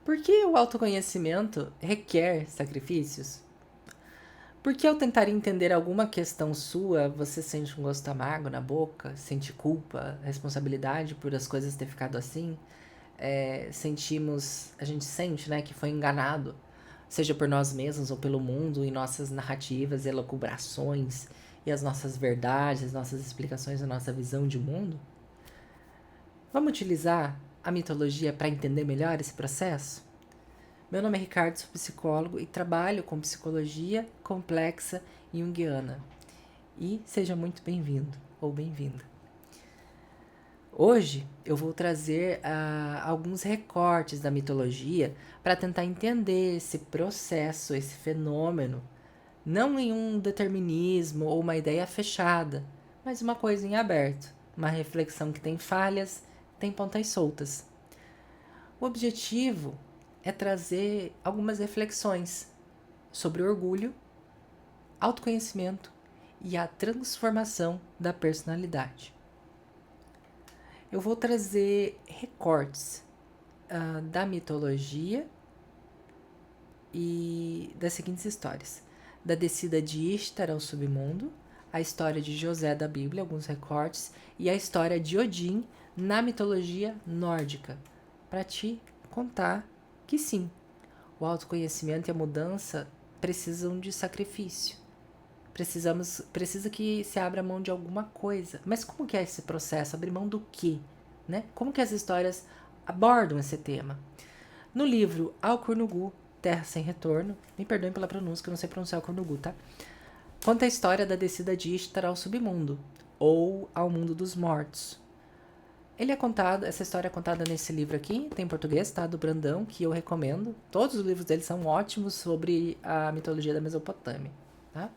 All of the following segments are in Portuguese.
Por que o autoconhecimento requer sacrifícios? Por que ao tentar entender alguma questão sua, você sente um gosto amargo na boca, sente culpa, responsabilidade por as coisas ter ficado assim? A gente sente, né, que foi enganado, seja por nós mesmos ou pelo mundo, em nossas narrativas, elucubrações e as nossas verdades, as nossas explicações, a nossa visão de mundo? Vamos utilizar a mitologia para entender melhor esse processo? Meu nome é Ricardo, sou psicólogo e trabalho com psicologia complexa junguiana. E seja muito bem-vindo ou bem-vinda. Hoje eu vou trazer alguns recortes da mitologia para tentar entender esse processo, esse fenômeno, não em um determinismo ou uma ideia fechada, mas uma coisa em aberto, uma reflexão que tem falhas, tem pontas soltas. O objetivo é trazer algumas reflexões sobre orgulho, autoconhecimento e a transformação da personalidade. Eu vou trazer recortes da mitologia e das seguintes histórias: da descida de Ishtar ao submundo, a história de José da Bíblia, alguns recortes, e a história de Odin na mitologia nórdica, para te contar que sim, o autoconhecimento e a mudança precisam de sacrifício. Precisa que se abra mão de alguma coisa. Mas como que é esse processo? Abrir mão do quê? Né? Como que as histórias abordam esse tema? No livro Al-Kurnugu, Terra Sem Retorno, me perdoem pela pronúncia, que eu não sei pronunciar Al-Kurnugu, tá? Conta a história da descida de Ishtar ao submundo, ou ao mundo dos mortos. Essa história é contada nesse livro aqui, tem em português, tá? Do Brandão, que eu recomendo. Todos os livros dele são ótimos sobre a mitologia da Mesopotâmia, tá?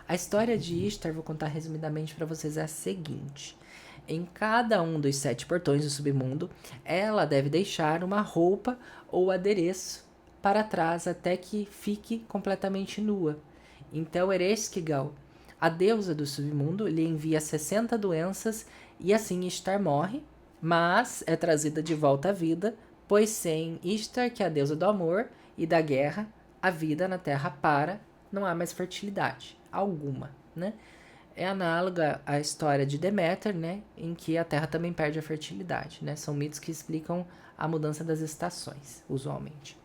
A história de Ishtar, vou contar resumidamente para vocês, é a seguinte. Em cada um dos 7 portões do submundo, ela deve deixar uma roupa ou adereço para trás até que fique completamente nua. Então Ereshkigal, a deusa do submundo, lhe envia 60 doenças e assim Ishtar morre, mas é trazida de volta à vida, pois sem Ishtar, que é a deusa do amor e da guerra, a vida na Terra para, não há mais fertilidade alguma, né? É análoga à história de Deméter, né, em que a Terra também perde a fertilidade, né? São mitos que explicam a mudança das estações, usualmente.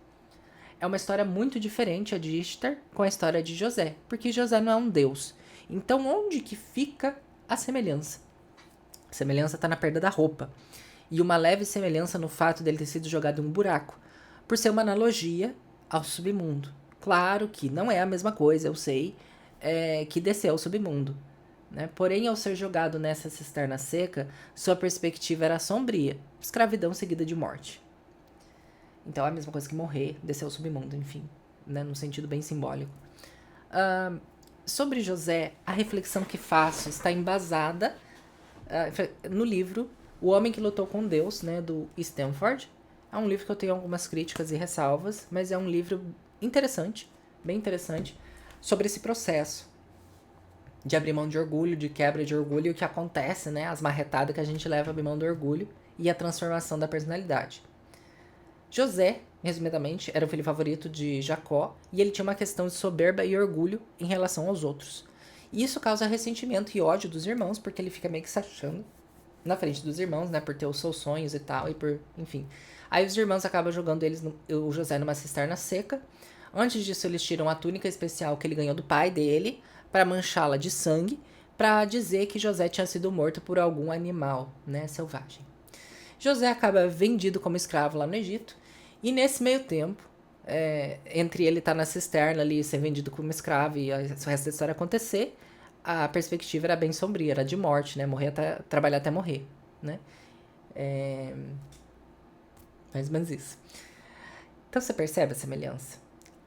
É uma história muito diferente a de Ishtar com a história de José, porque José não é um deus. Então, onde que fica a semelhança? A semelhança está na perda da roupa. E uma leve semelhança no fato dele ter sido jogado em um buraco, por ser uma analogia ao submundo. Claro que não é a mesma coisa, eu sei, que descer ao submundo. Né? Porém, ao ser jogado nessa cisterna seca, sua perspectiva era sombria, escravidão seguida de morte. Então é a mesma coisa que morrer, descer ao submundo, enfim, né? Num sentido bem simbólico. Sobre José, a reflexão que faço está embasada no livro O Homem que Lutou com Deus, né, do Stanford. É um livro que eu tenho algumas críticas e ressalvas, mas é um livro interessante, bem interessante, sobre esse processo de abrir mão de orgulho, de quebra de orgulho, e o que acontece, né, as marretadas que a gente leva a abrir mão do orgulho e a transformação da personalidade. José, resumidamente, era o filho favorito de Jacó e ele tinha uma questão de soberba e orgulho em relação aos outros. E isso causa ressentimento e ódio dos irmãos, porque ele fica meio que se achando na frente dos irmãos, né, por ter os seus sonhos e tal, e por, enfim. Aí os irmãos acabam jogando o José numa cisterna seca. Antes disso, eles tiram a túnica especial que ele ganhou do pai dele para manchá-la de sangue, para dizer que José tinha sido morto por algum animal, né, selvagem. José acaba vendido como escravo lá no Egito, e nesse meio tempo, entre ele estar na cisterna ali, ser vendido como escravo e o resto da história acontecer, a perspectiva era bem sombria, era de morte, né? Trabalhar até morrer, né? Mais ou menos isso. Então você percebe a semelhança?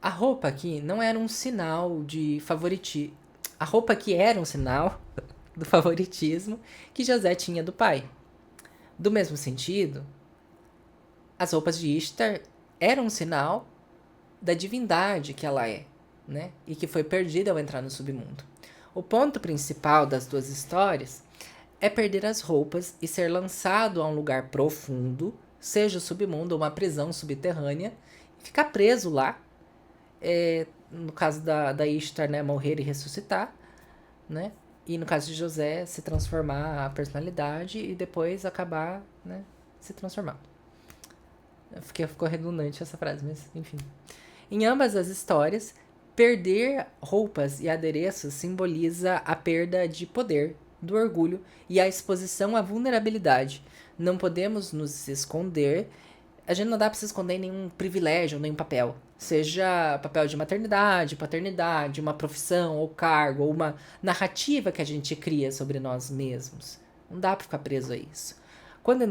A roupa aqui não era um sinal de favoritismo. A roupa aqui era um sinal do favoritismo que José tinha do pai. Do mesmo sentido, as roupas de Ishtar eram um sinal da divindade que ela é, né? E que foi perdida ao entrar no submundo. O ponto principal das duas histórias é perder as roupas e ser lançado a um lugar profundo, seja o submundo ou uma prisão subterrânea, e ficar preso lá, no caso da Ishtar, né, morrer e ressuscitar, né? E no caso de José, se transformar a personalidade e depois acabar, né, se transformando. Ficou redundante essa frase, mas enfim. Em ambas as histórias, perder roupas e adereços simboliza a perda de poder, do orgulho e a exposição à vulnerabilidade. Não podemos nos esconder. A gente não dá para se esconder em nenhum privilégio, nenhum papel. Seja papel de maternidade, paternidade, uma profissão ou cargo, ou uma narrativa que a gente cria sobre nós mesmos. Não dá para ficar preso a isso. Quando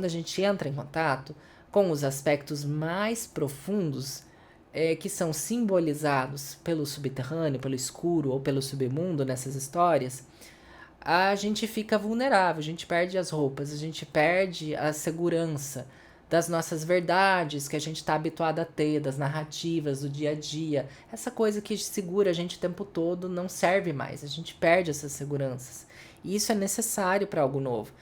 a gente entra em contato com os aspectos mais profundos, que são simbolizados pelo subterrâneo, pelo escuro ou pelo submundo nessas histórias, a gente fica vulnerável, a gente perde as roupas, a gente perde a segurança das nossas verdades que a gente está habituado a ter, das narrativas do dia a dia. Essa coisa que segura a gente o tempo todo não serve mais, a gente perde essas seguranças. E isso é necessário para algo novo,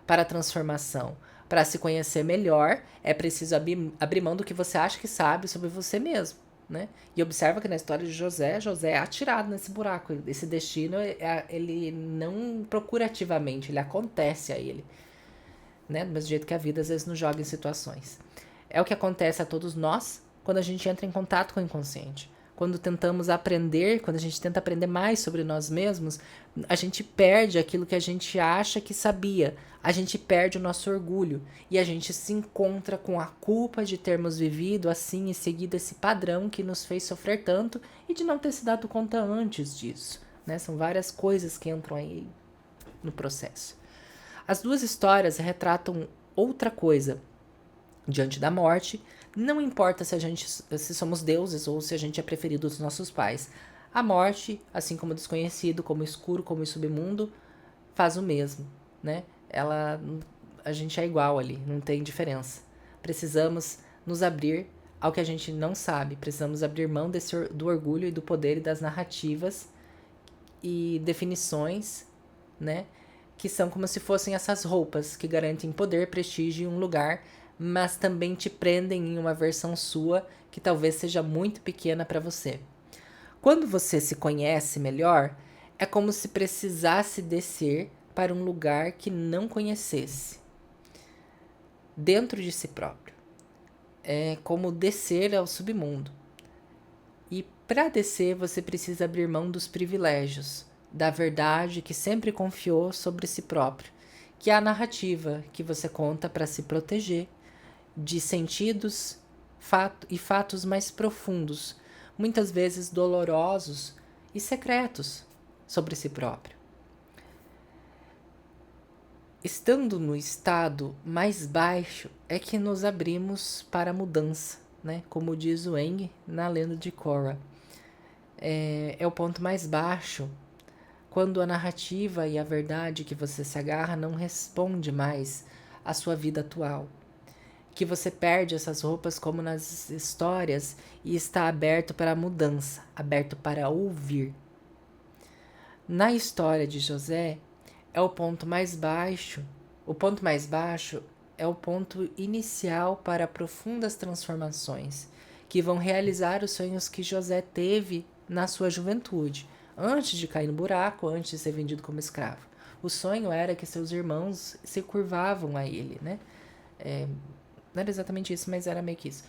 para a transformação. Para se conhecer melhor, é preciso abrir mão do que você acha que sabe sobre você mesmo, né? E observa que na história de José é atirado nesse buraco. Esse destino, ele não procura ativamente, ele acontece a ele, né? Do mesmo jeito que a vida às vezes nos joga em situações. É o que acontece a todos nós quando a gente entra em contato com o inconsciente. Quando tentamos aprender, quando a gente tenta aprender mais sobre nós mesmos, a gente perde aquilo que a gente acha que sabia. A gente perde o nosso orgulho e a gente se encontra com a culpa de termos vivido assim e seguido esse padrão que nos fez sofrer tanto e de não ter se dado conta antes disso, né? São várias coisas que entram aí no processo. As duas histórias retratam outra coisa. Diante da morte, não importa se somos deuses ou se a gente é preferido dos nossos pais. A morte, assim como o desconhecido, como o escuro, como o submundo, faz o mesmo, né? A gente é igual ali, não tem diferença. Precisamos nos abrir ao que a gente não sabe. Precisamos abrir mão do orgulho e do poder e das narrativas e definições, né? Que são como se fossem essas roupas que garantem poder, prestígio e um lugar, mas também te prendem em uma versão sua que talvez seja muito pequena para você. Quando você se conhece melhor, é como se precisasse descer para um lugar que não conhecesse, dentro de si próprio. É como descer ao submundo. E para descer, você precisa abrir mão dos privilégios, da verdade que sempre confiou sobre si próprio, que é a narrativa que você conta para se proteger de sentidos e fatos mais profundos, muitas vezes dolorosos e secretos sobre si próprio. Estando no estado mais baixo é que nos abrimos para a mudança, né? Como diz o Eng na lenda de Korra. É o ponto mais baixo, quando a narrativa e a verdade que você se agarra não responde mais à sua vida atual. Que você perde essas roupas como nas histórias e está aberto para a mudança, aberto para ouvir. Na história de José, é o ponto mais baixo. O ponto mais baixo é o ponto inicial para profundas transformações, que vão realizar os sonhos que José teve na sua juventude, antes de cair no buraco, antes de ser vendido como escravo. O sonho era que seus irmãos se curvavam a ele, né? Não era exatamente isso, mas era meio que isso.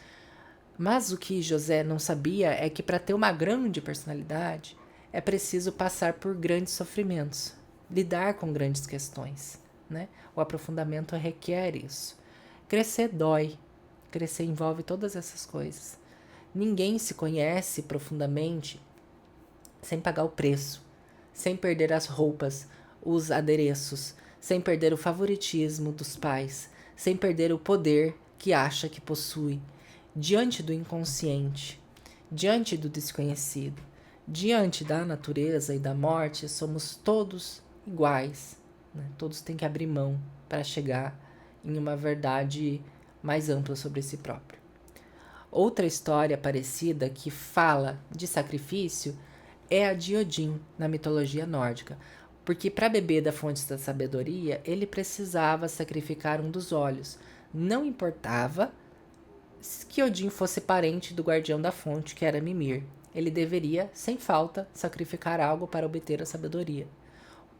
Mas o que José não sabia é que para ter uma grande personalidade é preciso passar por grandes sofrimentos, lidar com grandes questões, né? O aprofundamento requer isso. Crescer dói, crescer envolve todas essas coisas. Ninguém se conhece profundamente sem pagar o preço, sem perder as roupas, os adereços, sem perder o favoritismo dos pais, sem perder o poder que acha que possui, diante do inconsciente, diante do desconhecido, diante da natureza e da morte, somos todos iguais, né? Todos têm que abrir mão para chegar em uma verdade mais ampla sobre si próprio. Outra história parecida que fala de sacrifício é a de Odin, na mitologia nórdica, porque para beber da fonte da sabedoria, ele precisava sacrificar um dos olhos, Não importava que Odin fosse parente do guardião da fonte, que era Mimir. Ele deveria, sem falta, sacrificar algo para obter a sabedoria.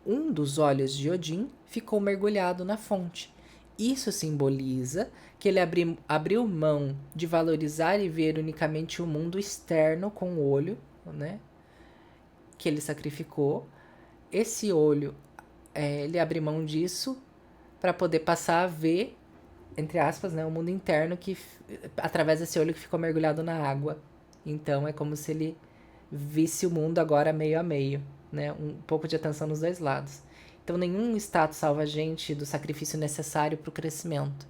Um dos olhos de Odin ficou mergulhado na fonte. Isso simboliza que ele abriu mão de valorizar e ver unicamente o mundo externo com o olho, né, que ele sacrificou. Esse olho, ele abriu mão disso para poder passar a ver, entre aspas, né, o mundo interno, que através desse olho que ficou mergulhado na água. Então é como se ele visse o mundo agora meio a meio, né? Um pouco de atenção nos dois lados. Então nenhum status salva a gente do sacrifício necessário para o crescimento,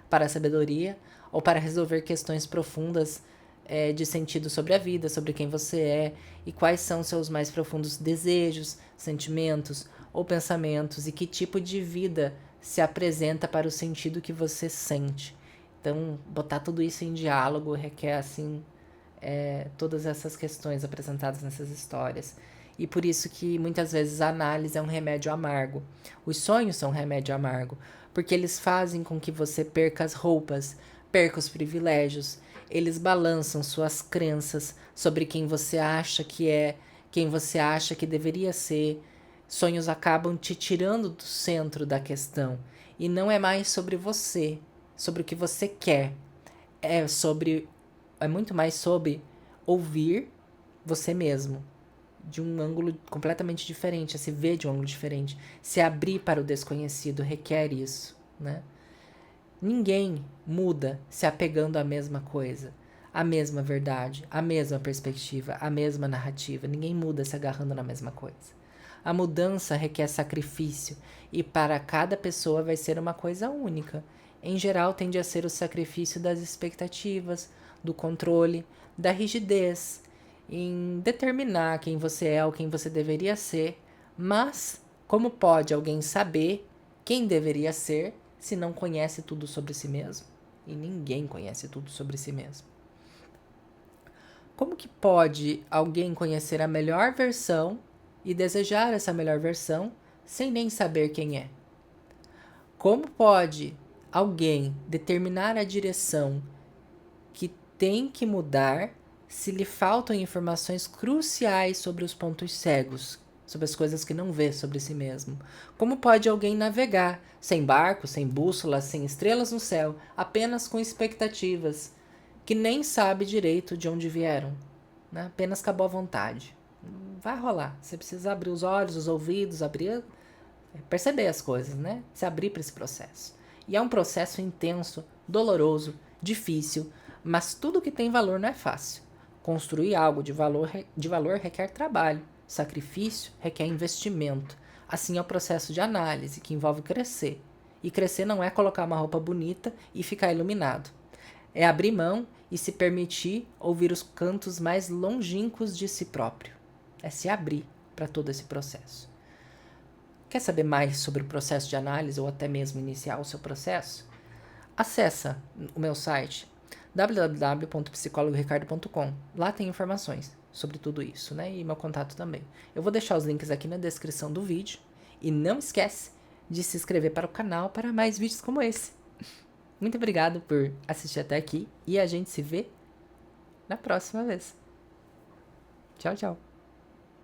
para a sabedoria ou para resolver questões profundas de sentido sobre a vida, sobre quem você é e quais são seus mais profundos desejos, sentimentos ou pensamentos e que tipo de vida se apresenta para o sentido que você sente. Então, botar tudo isso em diálogo requer, assim, todas essas questões apresentadas nessas histórias. E por isso que muitas vezes a análise é um remédio amargo. Os sonhos são um remédio amargo, porque eles fazem com que você perca as roupas, perca os privilégios. Eles balançam suas crenças sobre quem você acha que é, quem você acha que deveria ser. Sonhos acabam te tirando do centro da questão. E não é mais sobre você, sobre o que você quer. É muito mais sobre ouvir você mesmo, de um ângulo completamente diferente, a se ver de um ângulo diferente. Se abrir para o desconhecido requer isso, né? Ninguém muda se apegando à mesma coisa, à mesma verdade, à mesma perspectiva, à mesma narrativa. Ninguém muda se agarrando na mesma coisa. A mudança requer sacrifício e para cada pessoa vai ser uma coisa única. Em geral, tende a ser o sacrifício das expectativas, do controle, da rigidez, em determinar quem você é ou quem você deveria ser. Mas como pode alguém saber quem deveria ser se não conhece tudo sobre si mesmo? E ninguém conhece tudo sobre si mesmo. Como que pode alguém conhecer a melhor versão e desejar essa melhor versão sem nem saber quem é? Como pode alguém determinar a direção que tem que mudar se lhe faltam informações cruciais sobre os pontos cegos, sobre as coisas que não vê sobre si mesmo? Como pode alguém navegar sem barco, sem bússola, sem estrelas no céu, apenas com expectativas que nem sabe direito de onde vieram, né? Apenas com a boa vontade? Vai rolar. Você precisa abrir os olhos, os ouvidos, perceber as coisas, né? Se abrir para esse processo. E é um processo intenso, doloroso, difícil, mas tudo que tem valor não é fácil. Construir algo de valor requer trabalho, sacrifício requer investimento. Assim é o processo de análise, que envolve crescer. E crescer não é colocar uma roupa bonita e ficar iluminado. É abrir mão e se permitir ouvir os cantos mais longínquos de si próprio. É se abrir para todo esse processo. Quer saber mais sobre o processo de análise ou até mesmo iniciar o seu processo? Acessa o meu site www.psicologoRicardo.com. Lá tem informações sobre tudo isso, né? E meu contato também. Eu vou deixar os links aqui na descrição do vídeo. E não esquece de se inscrever para o canal para mais vídeos como esse. Muito obrigado por assistir até aqui e a gente se vê na próxima vez. Tchau, tchau.